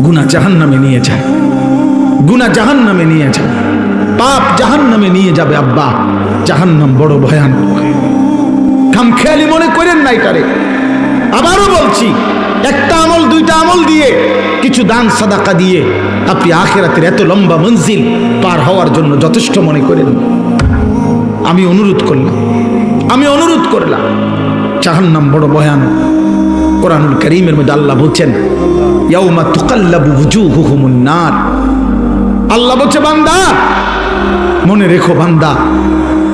গুনাহ জাহান্নামে নিয়ে যায়, গুনাহ জাহান্নামে নিয়ে যায়, পাপ জাহান্নামে নিয়ে যাবে। আব্বা, জাহান্নাম বড় ভয়ানক। খামখেয়ালি মনে করেন না এটারে। আবারও বলছি, একটা আমল দুইটা আমল দিয়ে, কিছু দান সাদাকা দিয়ে আপনি আখিরাতের এত লম্বা মঞ্জিল পার হওয়ার জন্য যথেষ্ট মনে করেন। আমি অনুরোধ করলাম, জাহান্নাম বড় ভয়ানক। কোরআনুল কারীমের মধ্যে আল্লাহ বলছেন, ইয়াউমা তুকাল্লাবু ওয়ুজুহুহুমুন নার। আল্লাহ বলছে, বান্দা মনে রেখো, বান্দা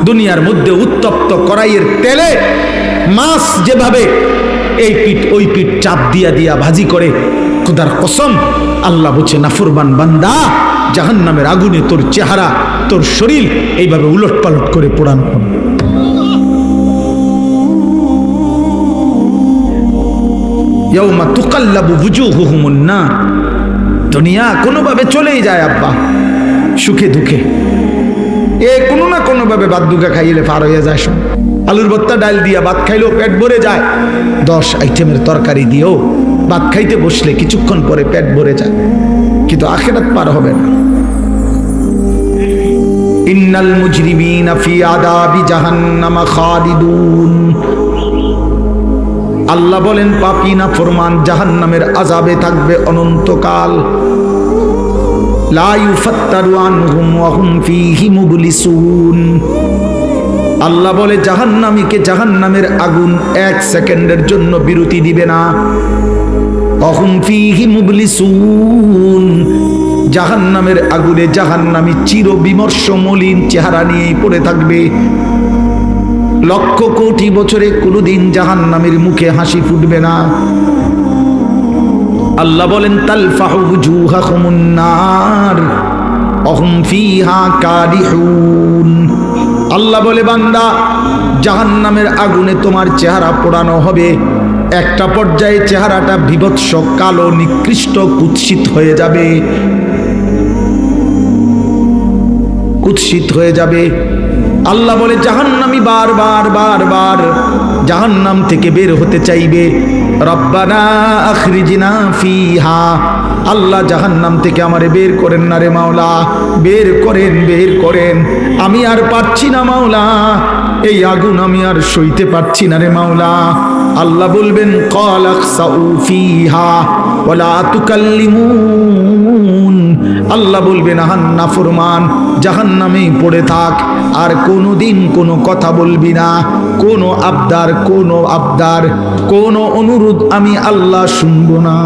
দুনিয়ার মধ্যে উত্তপ্ত কড়াইয়ের তেলে মাছ যেভাবে এই পিঠ ওই পিঠ চাপ দিয়া দিয়া ভাজি করে, খোদার কসম আল্লাহ বলছে, নাফরমান বান্দা জাহান্নামের আগুনে তোর চেহারা, তোর শরীর এইভাবে উলট পালট করে পোড়ানো হবে। ইয়াউমা তুকাল্লাবু ওয়ুজুহুহুমুন নার। দুনিয়া কোনোভাবে চলেই যায় আব্বা, সুখে দুঃখে কোনো না কোনো ভাবে ভাত দুগা খাইলে পার হয়ে যায়। আলুর ভর্তা ডাল দিয়া ভাত খাইলেও পেট ভরে যায়, 10 আইটেমের তরকারি দিয়েও ভাত খাইতে বসলে কিছুক্ষণ পরে পেট ভরে যায়, কিন্তু আখিরাত পার হবে না। ইন্নাল মুজরিমিনা ফি আযাবি জাহান্নাম খালিদুন। আল্লাহ বলেন, পাপী নাফরমান জাহান্নামের আযাবে থাকবে অনন্তকাল। লা ইউফাত্তারু আনহুম ওয়া হুম ফীহি মুবলিসুন। আল্লাহ বলে, জাহান্নামীকে জাহান্নামের আগুন 1 সেকেন্ডের জন্য বিরতি দিবে না। ওয়া হুম ফীহি মুবলিসুন। জাহান্নামের আগুনে জাহান্নামী চির বিমর্ষ মলিন চেহারা নিয়েই পড়ে থাকবে। লক্ষ কোটি বছরে কোনোদিন জাহান্নামের মুখে হাসি ফুটবে না। আল্লাহ বলেন, তালফাহু ওয়ুজুহাহুমুন নার ওয়া হুম ফীহা কারিহুন। আল্লাহ বলে, বান্দা জাহান্নামের আগুনে তোমার চেহারা পোড়ানো হবে। একটা পর্যায়ে চেহারাটা বিভৎস কালো নিকৃষ্ট কুৎসিত হয়ে যাবে, কুৎসিত হয়ে যাবে। আল্লাহ বলে, জাহান্নামী বারবার বারবার জাহান্নাম থেকে বের হতে চাইবে। রব্বানা আখরিজনা ফিহা। আল্লাহ, জাহান্নাম থেকে আমারে বের করেন না রে মাওলা, বের করেন, বের করেন। আমি আর পারছি না মাওলা, এই আগুন আমি আর সইতে পারছি না রে মাওলা। আল্লাহ বলবেন, ক্বাল আখসাউ ফিহা ওয়ালা তুকাল্লিমুন। আল্লাহ বলবেন, নাফরমান জাহান্নামেই পড়ে থাক, আর কোনোদিন কোনো কথা বলবি না, কোনো আবদার কোনো অনুরোধ আমি আল্লাহ শুনবো না।